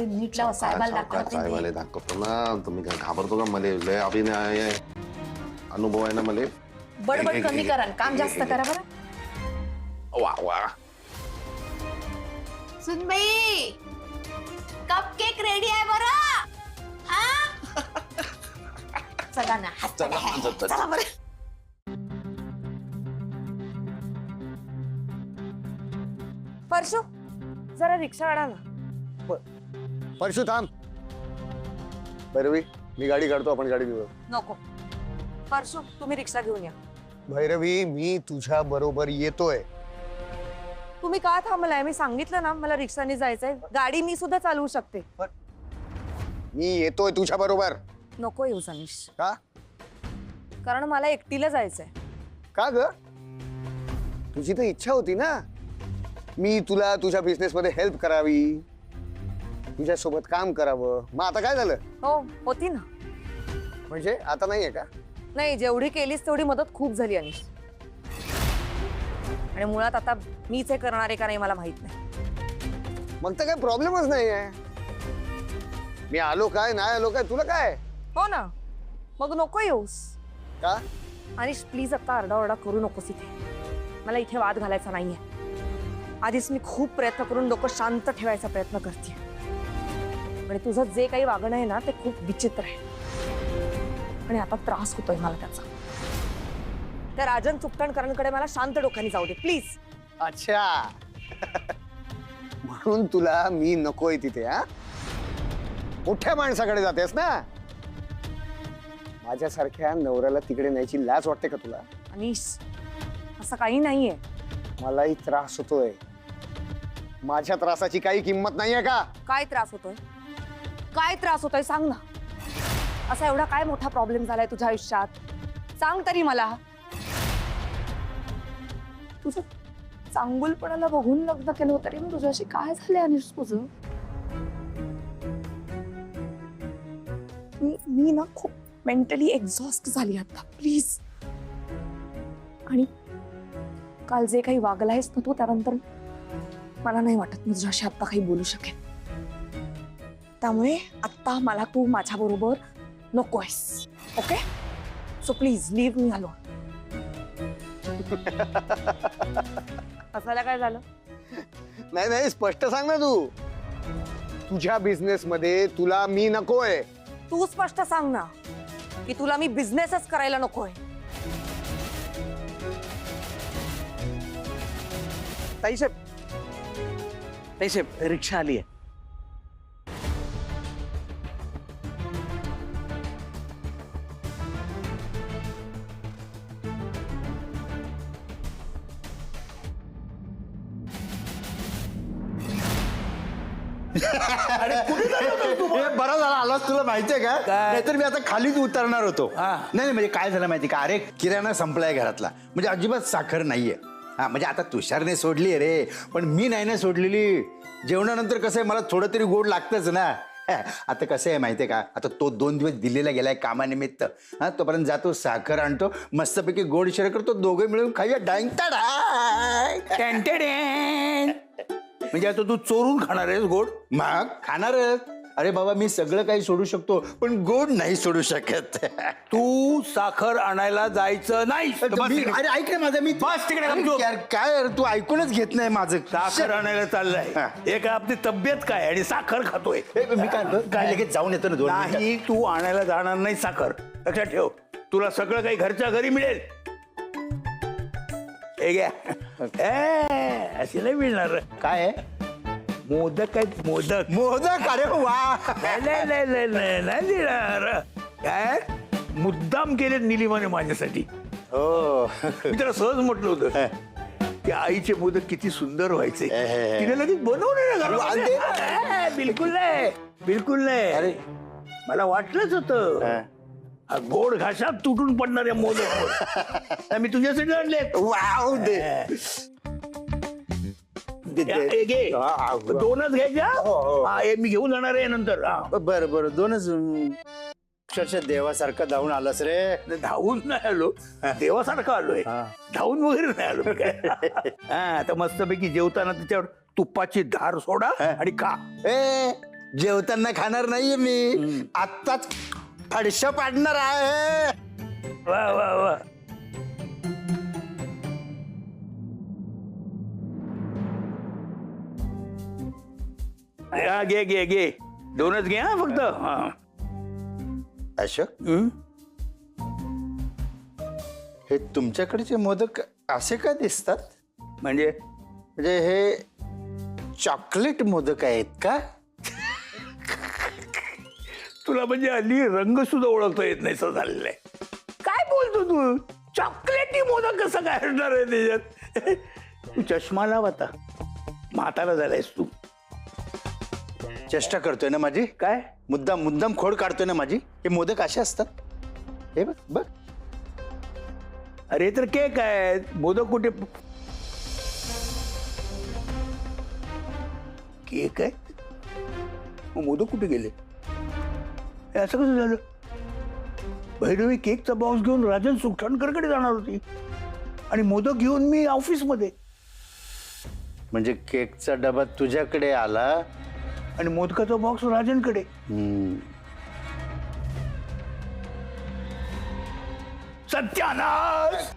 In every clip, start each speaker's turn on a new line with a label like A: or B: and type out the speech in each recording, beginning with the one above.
A: एवढी नीट लाव साहेबाला दाखवते
B: साहेबाला दाखवतो ना. तुम्ही काय घाबरतो का? मला लय अभिनय आहे, अनुभव आहे ना मला.
A: बडबड कमी करा, काम जास्त करा बरं.
B: वा वा.
A: सुनबाई कपकेक रेडी आहे बरं. चला ना, चला बरं. परशु जरा रिक्षा काढा ना.
C: परशु थांब. भैरवी मी गाडी काढतो, आपण गाडी घेऊ.
A: नको परशु, तुम्ही रिक्षा घेऊन या.
C: भैरवी मी तुझ्या बरोबर येतोय.
A: तुम्ही का थांबलाय? मी सांगितलं ना मला रिक्षाने जायचंय. गाडी मी सुद्धा चालवू शकते.
C: मी येतोय तुझ्या बरोबर.
A: नको येऊ सनीश,
C: का?
A: कारण मला एकटीला जायचंय.
C: का ग? तुझी तर इच्छा होती ना मी तुला तुझ्या बिझनेस मध्ये हेल्प करावी, तुझ्या सोबत काम करावं. मग आता काय झालं?
A: हो होती ना.
C: म्हणजे आता नाहीये का?
A: नाही, जेवढी केलीस तेवढी मदत खूप झाली अनिश. आणि मुळात आता मीच हे करणार आहे का नाही मला माहित नाही.
C: मग तर काय प्रॉब्लेमच नाहीये. मी आलो काय नाही आलो काय तुला काय?
A: हो ना, मग नको येऊस.
C: का?
A: अनिश प्लीज आता आरडाओरडा करू नकोस इथे. मला इथे वाद घालायचा नाहीये. आधीच मी खूप प्रयत्न करून डोकं शांत ठेवायचा प्रयत्न करते, आणि तुझं जे काही वागणं आहे ना ते खूप विचित्र आहे, आणि आता त्रास होतोय मला त्याचा. त्या राजन चुकटणकरांकडे मला शांत डोक्याने जाऊ दे प्लीज.
C: अच्छा म्हणून तुला मी नकोय तिथे. हा, मोठ्या माणसाकडे जातेस ना. माझ्यासारख्या नवऱ्याला तिकडे न्यायची लाज वाटते का तुला?
A: अनिश असं काही नाहीये.
C: मलाही त्रास होतोय. माझ्या त्रासाची काही किंमत नाहीये का?
A: काय त्रास होतोय? काय त्रास होतोय सांग ना. असा एवढा काय मोठा प्रॉब्लेम झालाय तुझ्या आयुष्यात? सांग तरी मला. तुझं चांगुलपणाला बघून लग्न केलं होतं रे मी तुझ्याशी. काय झालंय अनिश तुझं? मी ना खूप मेंटली एक्झॉस्ट झाली आता प्लीज. आणि काल जे काही वागलायस ना तू, त्यानंतर मला नाही वाटत मी तुझ्याशी आता काही बोलू शकेन. त्यामुळे आता मला तू माझ्या बरोबर नकोयस. Okay, so please leave me alone. असायला काय झालं?
C: नाही नाही, स्पष्ट सांग ना तू. तुझ्या बिझनेस मध्ये तुला मी नकोय.
A: तू स्पष्ट सांग ना की तुला मी बिझनेसच करायला नकोय.
D: ताईसाहेब, ताईसाहेब रिक्षा आली आहे.
E: बरं झालं आलास, तुला माहितीये का? नाहीतर मी आता खालीच उतरणार होतो. नाही म्हणजे काय झालं माहिती का? अरे किराणा संपलाय घरातला, म्हणजे अजिबात साखर नाहीये. हा म्हणजे आता तुषारने सोडली रे, पण मी नाही ना सोडलेली. जेवणानंतर कसं आहे, मला थोडं तरी गोड लागतच ना. आता कसं आहे माहितीये का? आता तो 2 दिवस दिल्लीला गेलाय कामानिमित्त. हा, तोपर्यंत जातो साखर आणतो, मस्तपैकी गोड शिरा करतो, दोघे मिळून खाऊया. डांग
D: म्हणजे आता तू चोरून खाणार आहेस गोड?
E: मग खाणारच. अरे बाबा, मी सगळं काही सोडू शकतो, पण गोड नाही सोडू शकत.
D: तू साखर आणायला जायचं नाही.
E: अरे ऐक ना माझं, मी
D: बस तिकडे
E: अरे
D: गपचूप.
E: यार, काय यार, तू ऐकूनच घेत नाही माझं.
D: साखर आणायला चाललाय. हे काय आपली तब्येत काय आणि साखर खातोय?
E: मी काय लगेच जाऊन येतो ना 2 मिनिटात.
D: नाही, तू आणायला जाणार नाही साखर. लक्षात ठेव, तुला सगळं काही घरच्या घरी मिळेल. हे घ्या. असे नाही मिळणार.
E: काय आहे?
D: मोदक आहेत, मोदक.
E: मोदक? अरे वा.
D: नाही देणार. काय मुद्दाम केलेत निलिमाने माझ्यासाठी.
E: हो.
D: मी त्याला सहज म्हटलं होतं की आईचे मोदक किती सुंदर व्हायचे. तिने लगेच बनवले ना घरामध्ये. बिलकुल नाही, बिलकुल नाही.
E: अरे
D: मला वाटलंच होतं गोड घाशात तुटून पडणाऱ्या मोदक मी तुझ्यासाठी आणले.
E: वाव दे.
D: घे. 2च घ्यायच्या. हा, हे मी घेऊन जाणार आहे नंतर.
E: बरं बरं, 2च. अक्षरशः देवासारखं धावून आलास रे.
D: धावून नाही आलो, देवासारखं आलोय. धावून वगैरे नाही आलो मी काय. आता मस्तपैकी जेवताना त्याच्यावर तुपाची धार सोडा आणि खा.
E: जेवताना खाणार नाहीये मी, आत्ताच फडशा पाडणार आहे.
D: वा वा वा. हा, घे घे घे, दोनच घे हा फक्त. हा.
E: अशोक,
D: हं?
E: हे तुमच्याकडचे मोदक असे का दिसतात?
D: म्हणजे
E: म्हणजे हे चॉकलेट मोदक आहेत का?
D: तुला म्हणजे हल्ली रंग सुद्धा ओळखता येत नाही असं झालेलं आहे. काय बोलतो तू? चॉकलेटी मोदक कसं काय असणार आहे त्याच्यात? तू चष्मा लाव आता, म्हातारा झालायस तू.
E: चेष्टा करतोय ना माझी?
D: काय
E: मुद्दाम खोड काढतोय ना माझी? हे मोदक असे असतात? हे बघ बघ.
D: अरे तर केक आहे, मोदक कुठे? केक आहे, मग मोदक कुठे गेले? हे असं कसं झालं? भैरवी केकचा बॉक्स घेऊन राजन सुखटणकरकडे जाणार होती आणि मोदक घेऊन मी ऑफिसमध्ये.
E: म्हणजे केकचा डबा तुझ्याकडे आला
D: आणि मोदकाचा बॉक्स राजनकडे. सत्यानाश!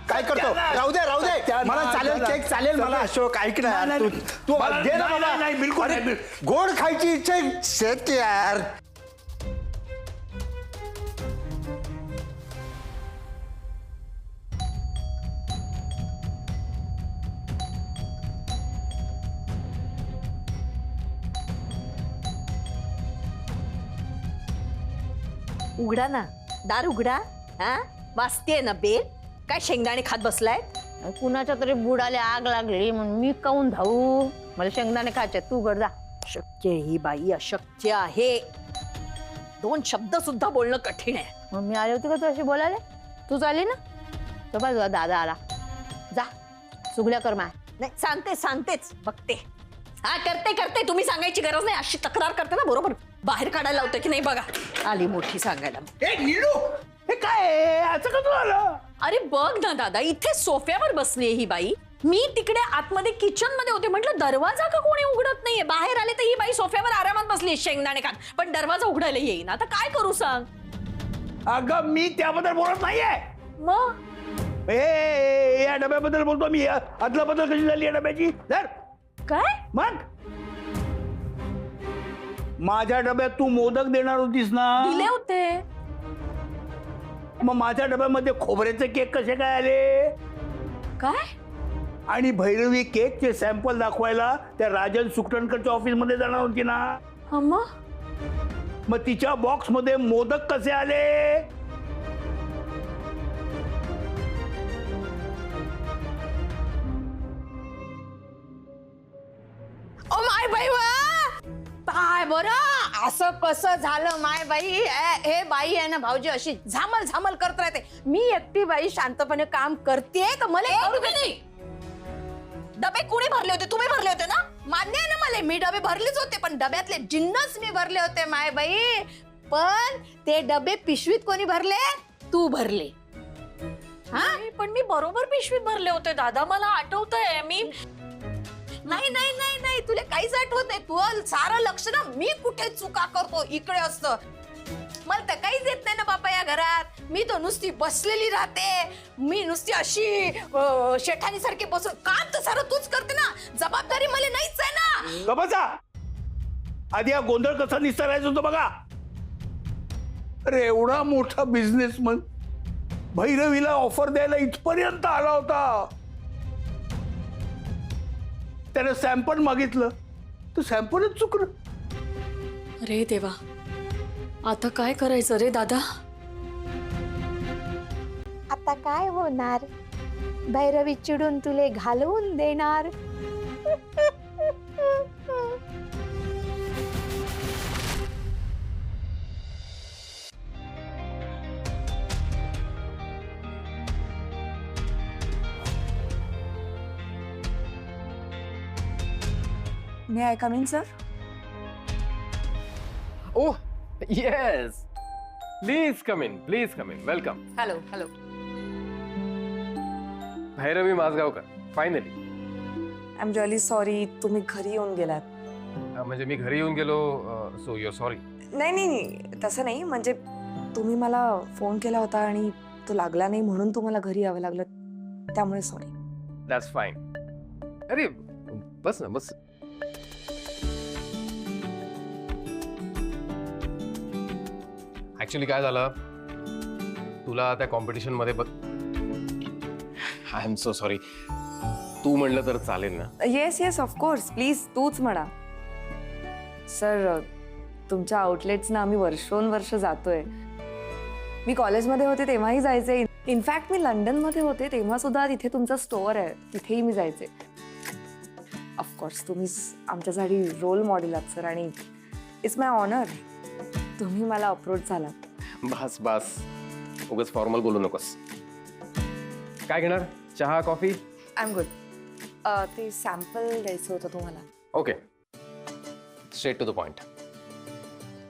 E: काय करतो? राहू दे राहू दे, मला चालेल, केक चालेल मला. अशोक ऐक ना यार,
D: नाही,
E: तू
D: मला-
E: दे ना
D: नाही,
E: मला.
D: नाही, बिलकुल
E: अरे,
D: नाही.
E: गोड खायची इच्छा आहे. शेत यार.
A: उघडा ना, दार उघडा. हा, वाजतेय ना बेल. काय शेंगदाणे खात बसलाय?
F: कुणाच्या तरी बुडाला आग लागली म्हणून मी काऊन धावू? मला शेंगदाणे खायचे, तू उघड जा.
A: शक्य ही बाई अशक्य आहे. दोन शब्द सुद्धा बोलणं कठीण आहे.
F: मग मी आले होते का तू अशी बोलायला? तू चालली ना, तो बा तुझा दादा आला. जा चुगल्या कर माय.
A: नाही, सांगतेच बघते. हा, करते. तुम्ही सांगायची गरज नाही. अशी तक्रार करते ना, बरोबर बाहेर काढायला लावते की नाही बघा. आली मोठी सांगायला.
D: ए, नीलू, हे काय आहे? असं कसं झालं?
A: अरे बघ ना दादा, इथे सोफ्यावर बसली ही बाई. मी तिकडे आतमध्ये किचन मध्ये होते. म्हटलं दरवाजा का कोणी उघडत नाहीये? बाहेर आले तर ही बाई सोफ्यावर आरामात बसली शेंगदाणे खात, पण दरवाजा उघडायला येईना. आता काय करू सांग?
D: अगं मी त्याबद्दल बोलत नाहीये.
A: मग
D: या डब्याबद्दल बोलतो मी. अदला बदल कशी झाली या डब्याची? धर.
A: काय?
D: मग माझ्या डब्यात तू मोदक देणार होतीस ना?
A: दिले होते.
D: मग माझ्या डब्यामध्ये खोबऱ्याचे केक कसे काय आले?
A: काय?
D: आणि भैरवी केकचे सॅम्पल दाखवायला त्या राजन सुखटणकरच्या ऑफिस मध्ये जाणार होती ना?
A: हा,
D: मग तिच्या बॉक्स मध्ये मोदक कसे आले?
F: ओ माय बाई वा, काय बरं असं कसं झालं माय बाई? हे बाई आहे ना भाऊजी अशी झामल करत राहते. मी एकटी बाई शांतपणे काम करते तर मला डबे कुणी भरले होते? तुम्ही भरले होते ना? मान्य आहे ना मला, मी डबे भरलेच होते, पण डब्यातले जिन्नस मी भरले होते माय बाई. पण ते डबे पिशवीत कोणी भरले? तू भरले. हा,
A: पण मी बरोबर पिशवीत भरले होते दादा, मला आठवतंय. मी
F: नाही तुला काहीच आठवत नाही. तू सारं लक्ष ना मी कुठे चुका करतो इकडे असतं. मला तर काहीच येत नाही ना बापा या घरात. मी तो नुसती बसलेली राहते. मी नुसती अशी शेठानी सारखी बसून काम तर सारं तूच करते ना. जबाबदारी मला नाहीच आहे ना.
D: बसा. आधी हा गोंधळ कसा निसरायचा होतो बघा. अरे एवढा मोठा बिझनेसमन भैरवीला ऑफर द्यायला इथपर्यंत आला होता. त्याने सॅम्पल मागितलं तर सॅम्पलच चुकलं.
A: अरे देवा, आता काय करायचं रे दादा?
F: आता काय होणार? भैरवी चिडून तुले घालवून देणार.
A: May I come in, sir?
G: Oh, yes. Please come in. Please come in. Welcome.
A: Hello.
G: Bhairavi Majgaonkar. Finally.
A: I am really sorry, तुम्ही घरी येऊन गेलात.
G: म्हणजे मी घरी येऊन गेलो सो युअर सॉरी.
A: नाही नाही नाही, तसं नाही. म्हणजे तुम्ही मला फोन केला होता आणि तो लागला नाही म्हणून तुम्हाला घरी यावं लागलं, त्यामुळे सॉरी.
G: That's fine. अरे बस ना बस. ऍक्च्युली काय झालं, तुला त्या कॉम्पिटिशन मध्ये बघ. I am so sorry. तू म्हणलं तर चालेल ना?
A: येस येस ऑफकोर्स, प्लीज तूच म्हणा. सर, तुमच्या आउटलेट्सना आम्ही वर्षोनवर्ष जातोय. मी कॉलेजमध्ये होते तेव्हाही जायचे. इनफॅक्ट मी लंडनमध्ये होते तेव्हा सुद्धा तिथे तुमचा स्टोअर आहे, तिथेही मी जायचे. ऑफकोर्स तुम्ही आमच्यासाठी रोल मॉडेल आहात सर, आणि इट्स माय ऑनर तुम्ही मला अप्रोच झाला.
G: बस बस, उगाच फॉर्मल बोलू नकोस. काय घेणार, चहा कॉफी?
A: I am good. ते सॅम्पल द्यायचं होतं तुम्हाला.
G: Okay, straight to the point.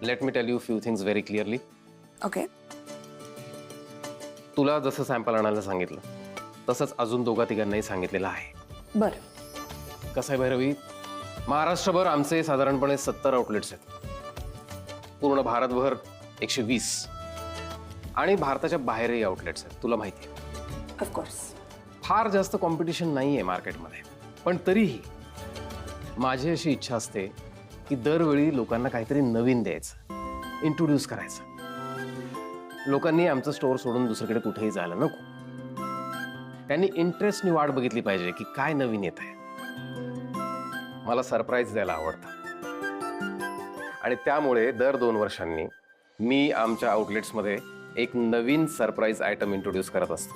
G: Let me tell you few things very clearly.
A: Okay.
G: तुला जसं सॅम्पल आणायला सांगितलं तसंच अजून दोघा तिघांनाही सांगितलेलं आहे.
A: बरं.
G: कसं आहे भैरवी, महाराष्ट्रभर आमचे साधारणपणे 70 आउटलेट्स आहेत. पूर्ण भारतभर 120 आणि भारताच्या बाहेरही आउटलेट्स आहेत, तुला माहिती आहे.
A: ऑफकोर्स.
G: फार जास्त कॉम्पिटिशन नाही आहे मार्केटमध्ये, पण तरीही माझी अशी इच्छा असते की दरवेळी लोकांना काहीतरी नवीन द्यायचं, इंट्रोड्यूस करायचं. लोकांनी आमचं स्टोअर सोडून दुसरीकडे कुठेही जायला नको. त्यांनी इंटरेस्टनी वाट बघितली पाहिजे की काय नवीन येत आहे. मला सरप्राईज द्यायला आवडतं आणि त्यामुळे दर 2 वर्षांनी मी आमच्या आउटलेट्समध्ये एक नवीन सरप्राईज आयटम इंट्रोड्यूस करत असतो.